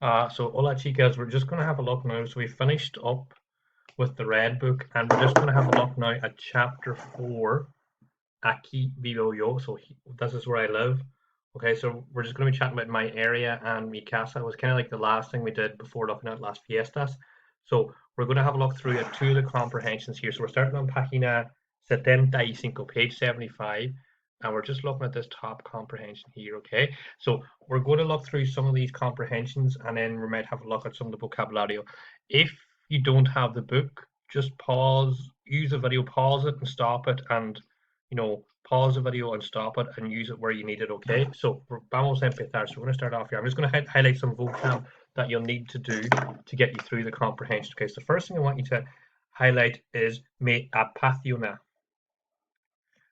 So hola chicas, we're just going to have a look now. So we finished up with the red book and we're just going to have a look now at chapter 4, Aquí vivo yo. So this is where I live. Okay, so we're just going to be chatting about my area and mi casa. It was kind of like the last thing we did before looking at Las Fiestas. So we're going to have a look through at two of the comprehensions here. So we're starting on página 75, page 75. And we're just looking at this top comprehension here, okay? So we're going to look through some of these comprehensions and then we might have a look at some of the vocabulario. If you don't have the book, just pause, use the video, pause it and stop it and pause the video and stop it and use it where you need it, okay? So vamos a empezar. So we're going to start off here. I'm just going to highlight some vocab that you'll need to do to get you through the comprehension. Okay, so the first thing I want you to highlight is me apasiona.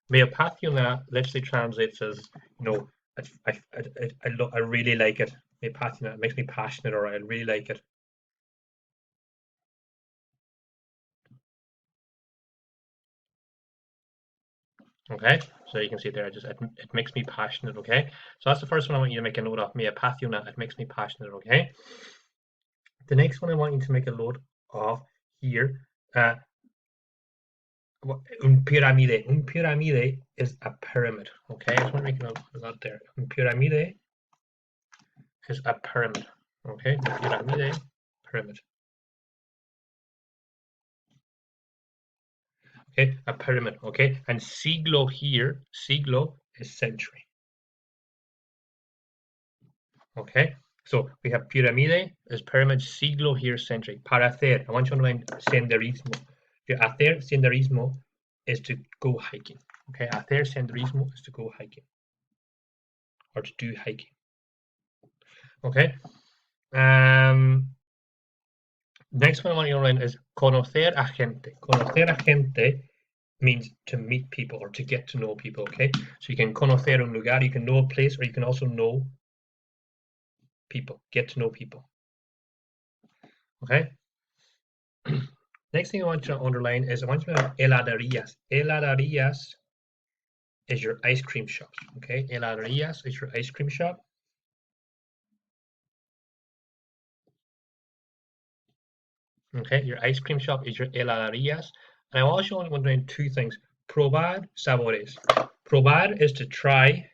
Me apasiona literally translates as, I really like it. Me apasiona, it makes me passionate, or I really like it. Okay, so you can see there, it makes me passionate. Okay, so that's the first one I want you to make a note of. Me apasiona, it makes me passionate. Okay, the next one I want you to make a note of here. Un piramide. Un piramide is a pyramid. Okay, I just want to make a note of that there. Un piramide is a pyramid. Okay, un piramide, pyramid. Okay, a pyramid. Okay, and siglo here, siglo is century. Okay, so we have piramide is pyramid, siglo here, century. Para hacer, I want you to underline senderismo. Hacer senderismo is to go hiking. Okay, hacer senderismo is to go hiking or to do hiking. Okay. Next one I want you to learn is conocer a gente. Conocer a gente means to meet people or to get to know people, okay? So you can conocer un lugar, you can know a place, or you can also know people, get to know people, okay? Next thing I want you to underline is I want you to know heladerías. Heladerías is your ice cream shops, okay? Heladerías is your ice cream shop. Okay, your ice cream shop is your heladerías. And I also want to underline two things. Probar sabores. Probar is to try,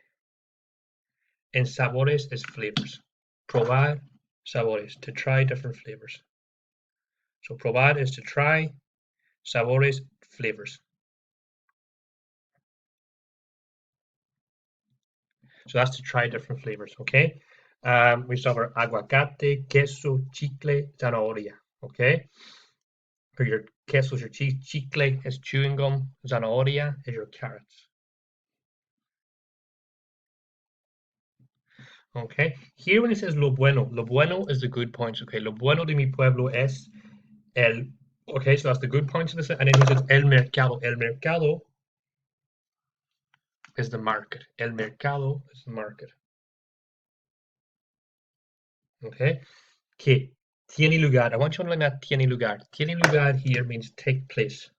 and sabores is flavors. Probar sabores, to try different flavors. So probar is to try, sabores, flavors. So that's to try different flavors, okay? We start with aguacate, queso, chicle, zanahoria, okay? For your queso is your cheese, chicle is chewing gum, zanahoria is your carrots. Okay, here when it says lo bueno is the good points. Okay, lo bueno de mi pueblo es el. Okay, so that's the good points of this, and then he says el mercado. El mercado is the market. El mercado is the market. Okay, que tiene lugar. I want you to learn that tiene lugar. Tiene lugar here means take place.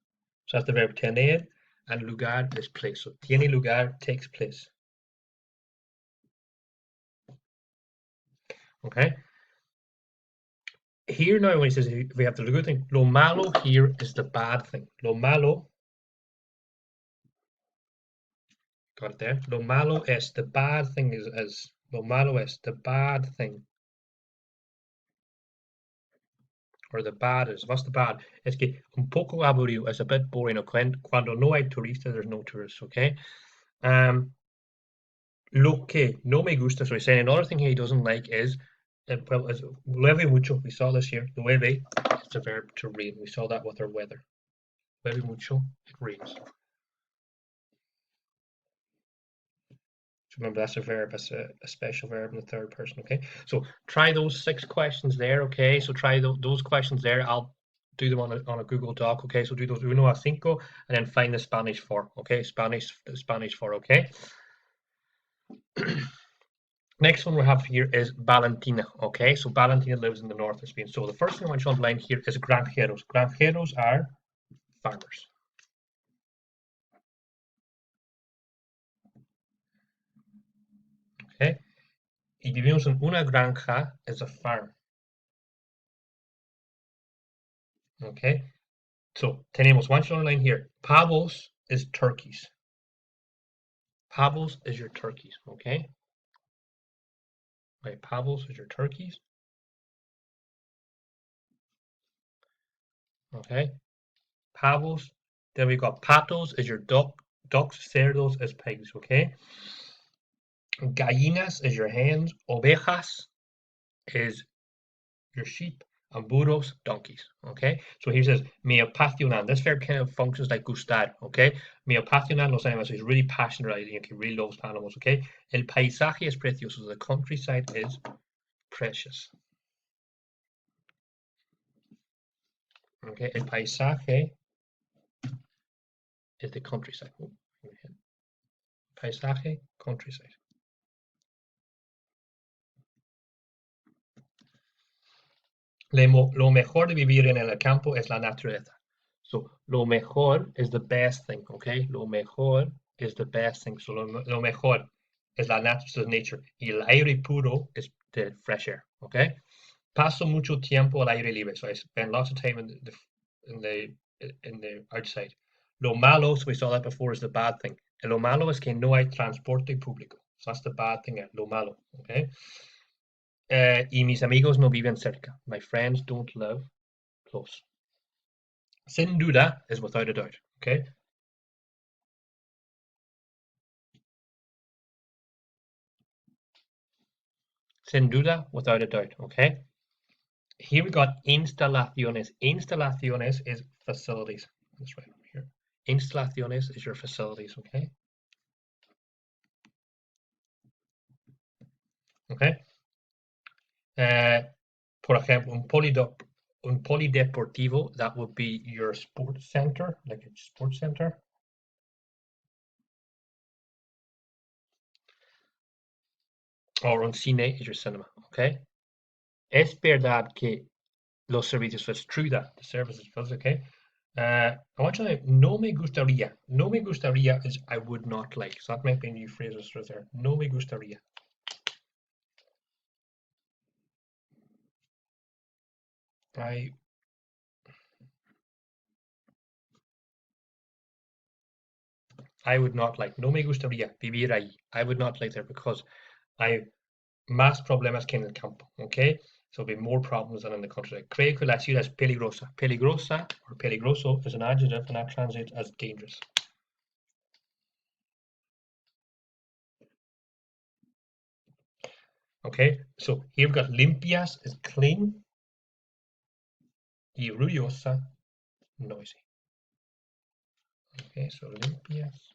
So that's the verb tener, and lugar is place. So tiene lugar takes place. Okay. Here now, when he says we have the good thing, lo malo here is the bad thing. Lo malo, got it there. Lo malo es, the bad thing is lo malo es, the bad thing. Or the bad is, what's the bad? Es que un poco aburrido, it's a bit boring. Cuando no hay turistas, there's no tourists, okay? Lo que no me gusta, so he's saying another thing he doesn't like is, well, is llueve mucho. We saw this here. Llueve, it's a verb to rain. We saw that with our weather. Llueve mucho, it rains. So remember, that's a verb, that's a special verb in the third person, okay? So try those 6 questions there, okay? So try those questions there. I'll do them on a Google Doc, okay? So do those uno a cinco and then find the Spanish for, okay? Spanish for, okay? Next one we have here is Valentina, okay? So Valentina lives in the north of Spain. So the first thing I want you to underline here is granjeros. Granjeros are farmers. Okay? Y vivimos en una granja is a farm. Okay, so tenemos, one should line here. Pavos is turkeys. Pavos is your turkeys, okay? Right, pavos is your turkeys. Okay, pavos. Then we got patos is your ducks, cerdos is pigs, okay? Gallinas is your hens. Ovejas is your sheep. And burros, donkeys, okay? So he says, me apasionan. This verb kind of functions like gustar, okay? Me apasionan los animales. He's really passionate about it. He really loves animals, okay? El paisaje es precioso. So the countryside is precious. Okay, el paisaje is the countryside. Paisaje, countryside. Lo mejor de vivir en el campo es la naturaleza. So, lo mejor is the best thing, okay? Lo mejor is the best thing. So, lo mejor es la nature. Y el aire puro is the fresh air, okay? Paso mucho tiempo al aire libre. So, I spend lots of time in the outside. Lo malo, so we saw that before, is the bad thing. And lo malo es que no hay transporte público. So, that's the bad thing, lo malo, okay? Y mis amigos no viven cerca. My friends don't live close. Sin duda is without a doubt. Okay. Sin duda, without a doubt. Okay. Here we got instalaciones. Instalaciones is facilities. That's right here. Instalaciones is your facilities. Okay. Okay. Por ejemplo, un polideportivo, that would be your sports center, like a sports center. Or un cine is your cinema. Okay. Es verdad que los servicios, so it's true that the services does, okay. I want to know, no me gustaría. No me gustaría is I would not like. So that might be a new phrase right there. No me gustaría. I would not like. No me gustaría vivir ahí. I would not like there because hay más problemas que en el campo, okay? So there'll be more problems than in the country. Creo que la ciudad es peligrosa. Peligrosa or peligroso is an adjective and that translates as dangerous. Okay, so here we've got limpias is clean y ruidosa, noisy. Okay, so limpias,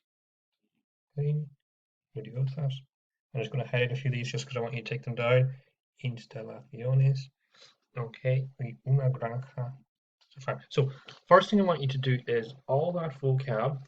clean, ruidosas. I'm just going to highlight a few of these just because I want you to take them down. Instalaciones. Okay, una granja. So first thing I want you to do is all that vocab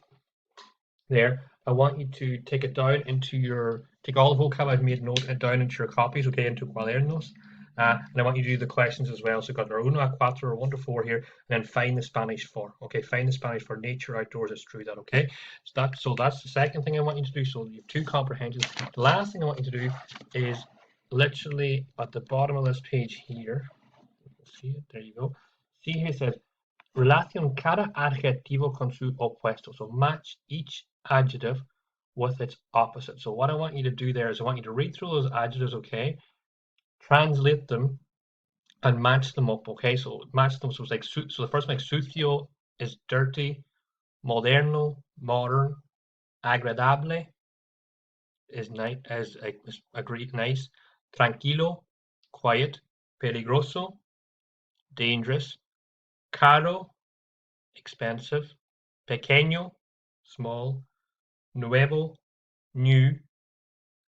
there. I want you to take it down into take all the vocab I've made note down into your copies, okay, into cuadernos. And I want you to do the questions as well. So you've got our uno a cuatro or 1 to 4 here, and then find the Spanish for. Okay, find the Spanish for nature, outdoors, it's true that, okay? So that's the second thing I want you to do. So you have 2 comprehensions. The last thing I want you to do is literally at the bottom of this page here. See it? There you go. See here it says relacion cada adjetivo con su opuesto. So match each adjective with its opposite. So what I want you to do there is I want you to read through those adjectives, okay? Translate them and match them up, okay? So match them. So it's like so the first one, like sucio is dirty, moderno, modern, agradable is nice, is agreed nice, tranquilo, quiet, peligroso, dangerous, caro, expensive, pequeño, small, nuevo, new,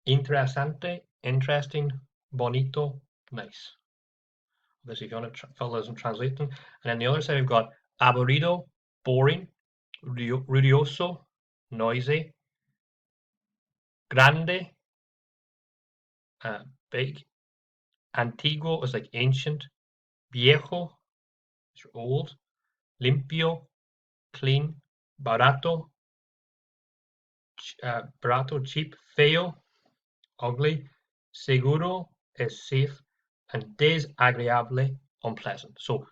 interesante, interesting, bonito, nice. Obviously, if you want to fill those and translate them. And then the other side, we've got aburrido, boring, ruidoso, noisy, grande, big, antiguo is like ancient, viejo is old, limpio, clean, barato, cheap, feo, ugly, seguro is safe, and desagradable, unpleasant. So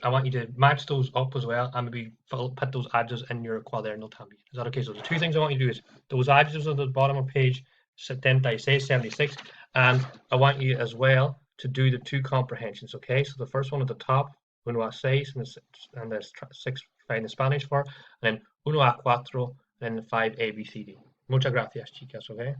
I want you to match those up as well and maybe put those adjectives in your quaderno también. Is that okay? So the two things I want you to do is those adjectives at the bottom of page 76, and I want you as well to do the two comprehensions, okay? So the first one at the top, uno a seis, and there's 6 in Spanish for, and then uno a cuatro, and then 5 A, B, C, D. Muchas gracias, chicas, okay?